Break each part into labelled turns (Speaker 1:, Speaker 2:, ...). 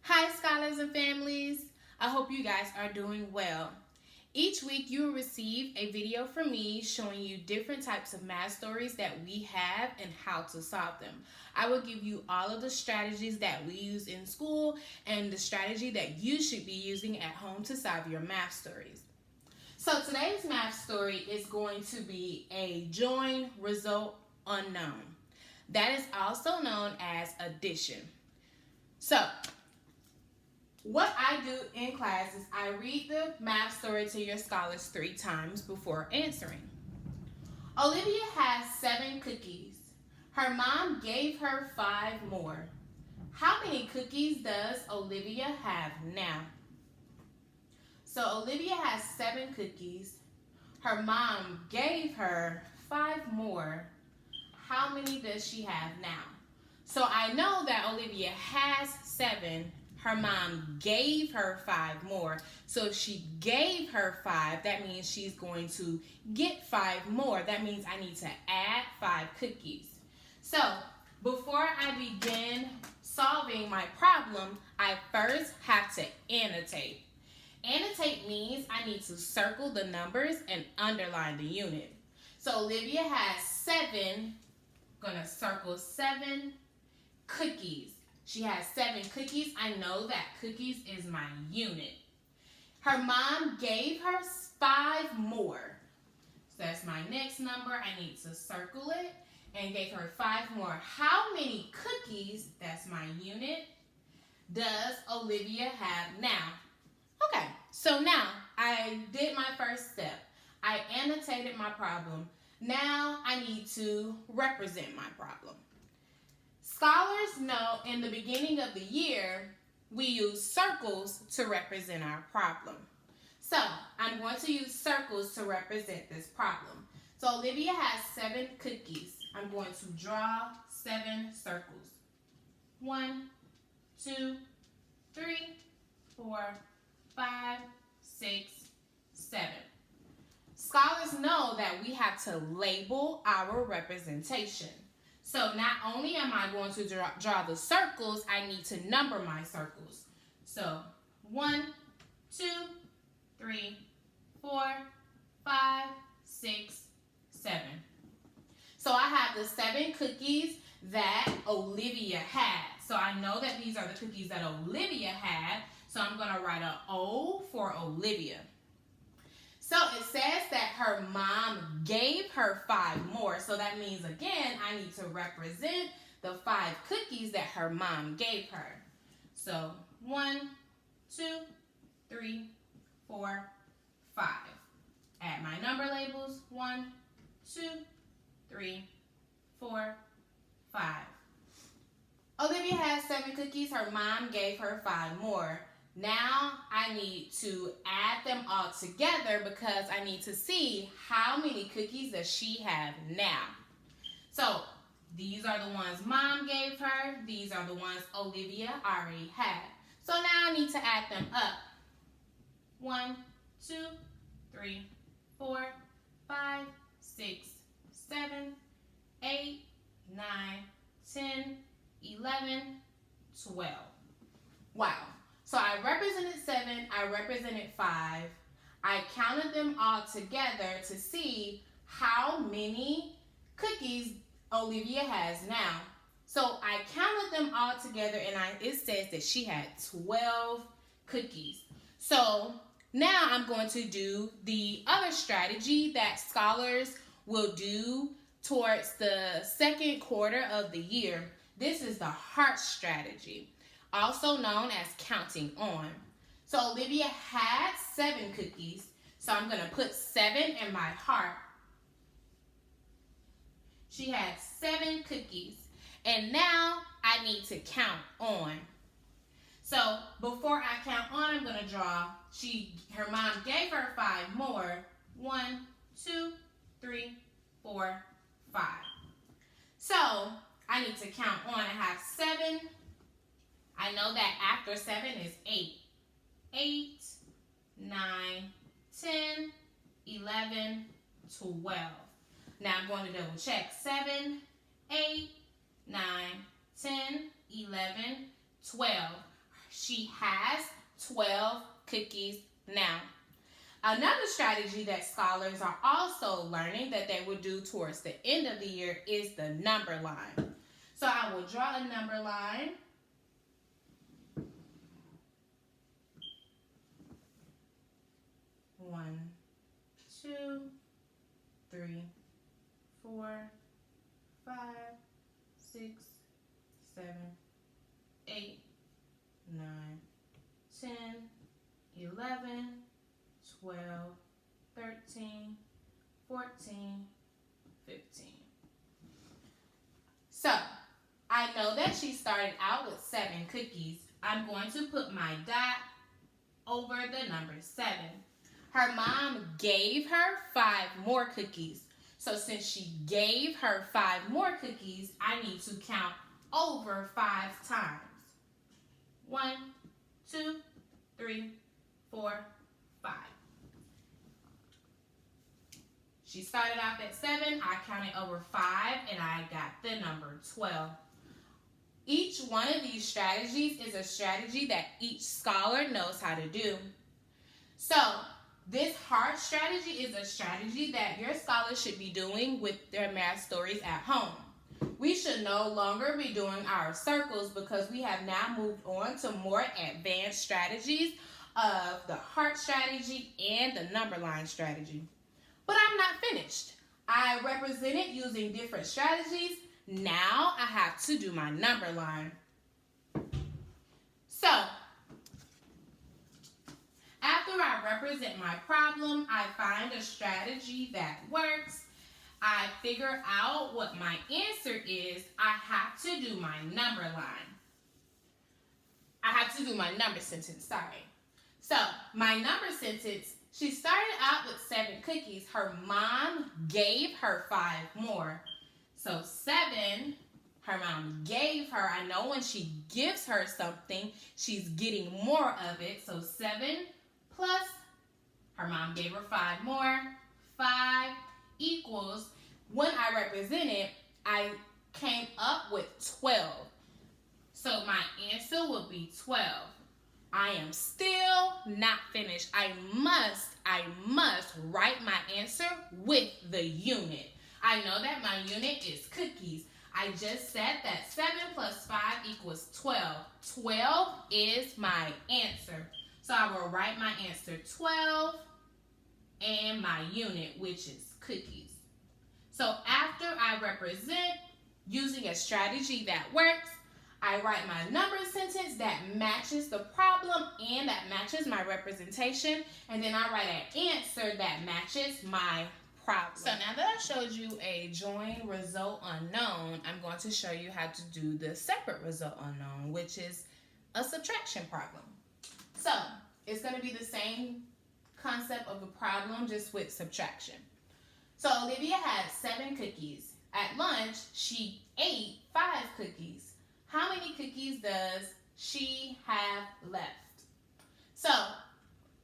Speaker 1: Hi, scholars and families. I hope you guys are doing well. Each week you will receive a video from me showing you different types of math stories that we have and how to solve them. I will give you all of the strategies that we use in school and the strategy that you should be using at home to solve your math stories. So today's math story is going to be a join result unknown. That is also known as addition. So what I do in class is I read the math story to your scholars 3 times before answering. Olivia has 7 cookies. Her mom gave her 5 more. How many cookies does Olivia have now? So Olivia has 7 cookies. Her mom gave her 5 more. How many does she have now? So I know that Olivia has 7. Her mom gave her 5 more. So if she gave her 5, that means she's going to get 5 more. That means I need to add 5 cookies. So before I begin solving my problem, I first have to annotate. Annotate means I need to circle the numbers and underline the unit. So Olivia has 7. I'm going to circle 7 cookies. She has 7 cookies. I know that cookies is my unit. Her mom gave her 5 more. So that's my next number. I need to circle it and gave her 5 more. How many cookies, that's my unit, does Olivia have now? Okay, so now I did my first step. I annotated my problem. Now I need to represent my problem. Scholars know in the beginning of the year, we use circles to represent our problem. So I'm going to use circles to represent this problem. So Olivia has 7 cookies. I'm going to draw 7 circles. 1, 2, 3, 4, 5, 6, 7. Scholars know that we have to label our representation. So not only am I going to draw the circles, I need to number my circles. So 1, 2, 3, 4, 5, 6, 7. So I have the 7 cookies that Olivia had. So I know that these are the cookies that Olivia had. So I'm going to write an O for Olivia. So it says that her mom gave her 5 more. So that means, again, I need to represent the 5 cookies that her mom gave her. So 1, 2, 3, 4, 5. Add my number labels. 1, 2, 3, 4, 5. Olivia has 7 cookies. Her mom gave her 5 more. Now I need to add them all together because I need to see how many cookies does she have now. So these are the ones mom gave her. These are the ones Olivia already had. So now I need to add them up. 1, 2, 3, 4, 5, 6, 7, 8, 9, 10, 11, 12. Wow. So I represented 7, I represented 5. I counted them all together to see how many cookies Olivia has now. So I counted them all together and it says that she had 12 cookies. So now I'm going to do the other strategy that scholars will do towards the second quarter of the year. This is the heart strategy, also known as counting on. So Olivia had 7 cookies, so I'm going to put 7 in my heart. She had 7 cookies, and now I need to count on. So before I count on, I'm going to draw, her mom gave her 5 more. 1, 2, 3, 4, 5. So I need to count on. I have 7. I know that after 7 is 8. 8, 9, 10, 11, 12. Now I'm going to double check. 7, 8, 9, 10, 11, 12. she has 12 cookies now. Another strategy that scholars are also learning that they will do towards the end of the year is the number line. So I will draw a number line. One, 2, 3, 4, 5, 6, 7, 8, 9, 10, 11, 12, 13, 14, 15. So, I know that she started out with 7 cookies. I'm going to put my dot over the number 7. Her mom gave her 5 more cookies. So since she gave her 5 more cookies, I need to count over 5 times. 1, 2, 3, 4, 5. She started off at 7, I counted over 5, and I got the number 12. Each one of these strategies is a strategy that each scholar knows how to do. So, this heart strategy is a strategy that your scholars should be doing with their math stories at home. We should no longer be doing our circles because we have now moved on to more advanced strategies of the heart strategy and the number line strategy. But I'm not finished. I represented using different strategies. Now I have to do my number line. So, after I represent my problem, I find a strategy that works. I figure out what my answer is. I have to do my number line. I have to do my number sentence, sorry. So, my number sentence, she started out with 7 cookies. Her mom gave her 5 more. So 7, her mom gave her. I know when she gives her something, she's getting more of it. So 7 plus, her mom gave her 5 more. 5 equals, when I represented, I came up with 12. So my answer will be 12. I am still not finished. I must write my answer with the unit. I know that my unit is cookies. I just said that 7 plus 5 equals 12. 12 is my answer. So I will write my answer 12 and my unit, which is cookies. So after I represent using a strategy that works, I write my number sentence that matches the problem and that matches my representation, and then I write an answer that matches my problem. So now that I showed you a join result unknown, I'm going to show you how to do the separate result unknown, which is a subtraction problem. So it's going to be the same concept of a problem, just with subtraction. So Olivia had 7 cookies. At lunch, she ate 5 cookies. How many cookies does she have left? So,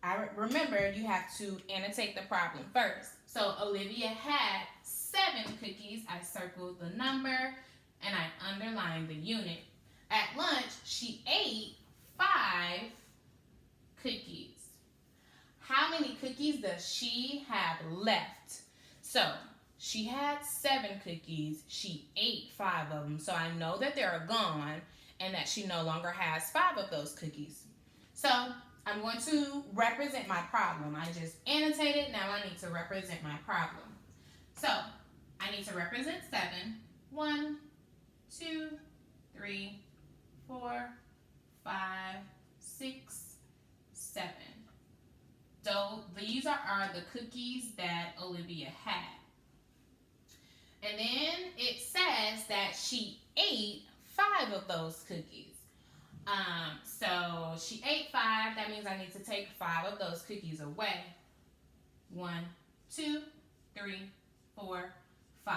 Speaker 1: I remember you have to annotate the problem first. So, Olivia had 7 cookies. I circled the number and I underlined the unit. At lunch, she ate 5 cookies. How many cookies does she have left? So, she had 7 cookies. She ate 5 of them. So I know that they're gone and that she no longer has 5 of those cookies. So I'm going to represent my problem. I just annotated. Now I need to represent my problem. So I need to represent 7. 1, 2, 3, 4, 5, 6, 7. So these are the cookies that Olivia had. And then it says that she ate 5 of those cookies. So she ate 5. That means I need to take 5 of those cookies away. 1, 2, 3, 4, 5.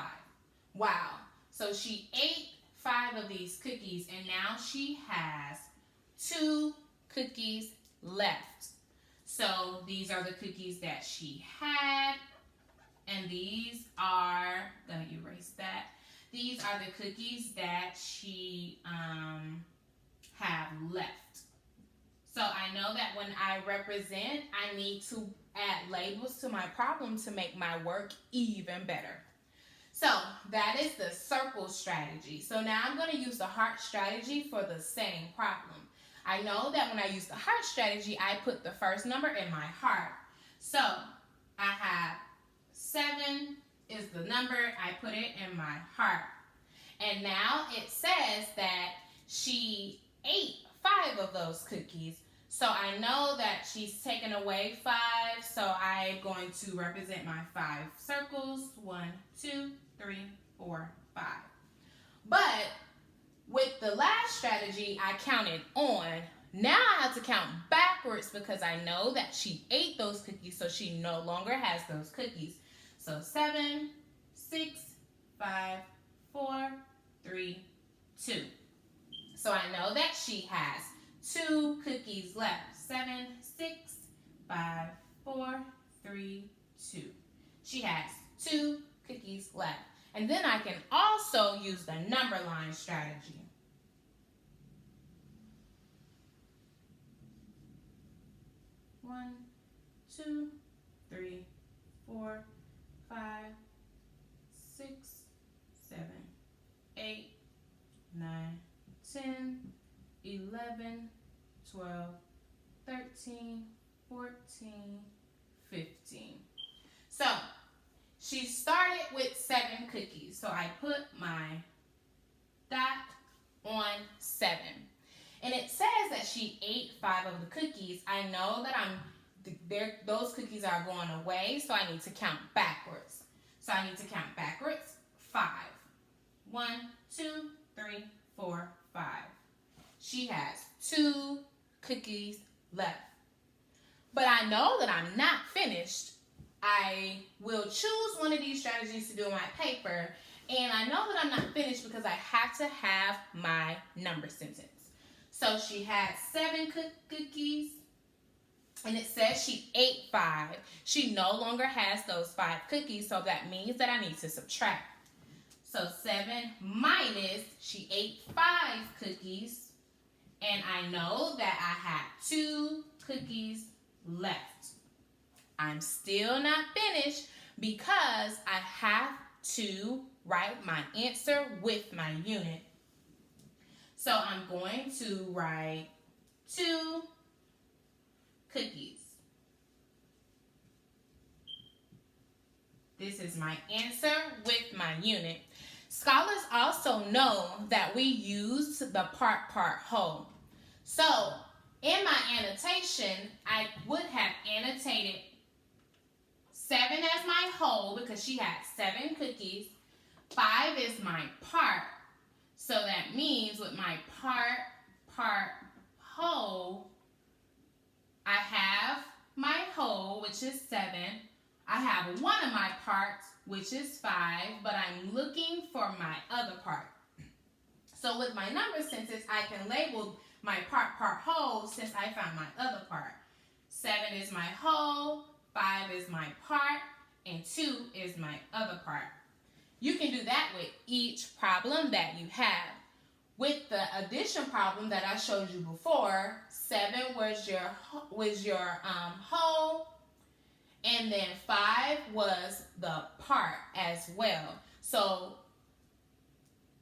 Speaker 1: Wow. So she ate 5 of these cookies, and now she has 2 cookies left. So these are the cookies that she had. And these are, gonna erase that. These are the cookies that she have left. So I know that when I represent, I need to add labels to my problem to make my work even better. So that is the circle strategy. So now I'm going to use the heart strategy for the same problem. I know that when I use the heart strategy, I put the first number in my heart. So I have 7 is the number, I put it in my heart. And now it says that she ate 5 of those cookies. So I know that she's taken away 5, so I'm going to represent my 5 circles. 1, 2, 3, 4, 5. But with the last strategy, I counted on. Now I have to count backwards because I know that she ate those cookies, so she no longer has those cookies. So 7, 6, 5, 4, 3, 2. So I know that she has 2 cookies left. 7, 6, 5, 4, 3, 2. She has 2 cookies left. And then I can also use the number line strategy. One, 2, 3, 4, 5, 6, 7, 8, 9, 10, 11, 12, 13, 14, 15. So she started with 7 cookies. So I put my dot on 7. And it says that she ate 5 of the cookies. I know that those cookies are going away, so I need to count backwards. So I need to count backwards 5. 1, 2, 3, 4, 5. She has 2 cookies left. But I know that I'm not finished. I will choose one of these strategies to do on my paper, and I know that I'm not finished because I have to have my number sentence. So she had 7 cookies, and it says she ate 5. She no longer has those 5 cookies, so that means that I need to subtract. So 7 minus, she ate 5 cookies, and I know that I had 2 cookies left. I'm still not finished because I have to write my answer with my unit. So I'm going to write 2 cookies. This is my answer with my unit. Scholars also know that we use the part whole. So in my annotation, I would have annotated 7 as my whole because she had 7 cookies. 5 is my part. So that means with my part, whole, I have my whole, which is 7. I have one of my parts, which is 5, but I'm looking for my other part. So with my number sentence, I can label my part, whole, since I found my other part. 7 is my whole, 5 is my part, and 2 is my other part. You can do that with each problem that you have. With the addition problem that I showed you before, 7 was your whole, and then 5 was the part as well. So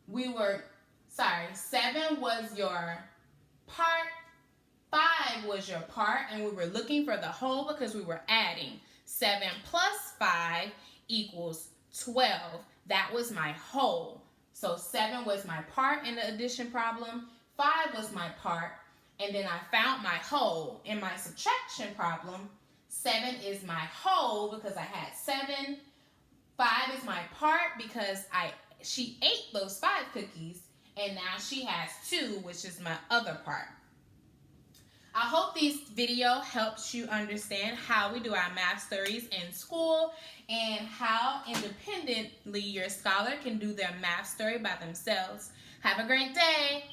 Speaker 1: 7 was your part, 5 was your part, and we were looking for the whole because we were adding. 7 plus 5 equals 12. That was my whole. So 7 was my part in the addition problem, 5 was my part, and then I found my whole. In my subtraction problem, 7 is my whole because I had 7. 5 is my part because she ate those 5 cookies, and now she has 2, which is my other part. I hope this video helps you understand how we do our math stories in school and how independently your scholar can do their math story by themselves. Have a great day.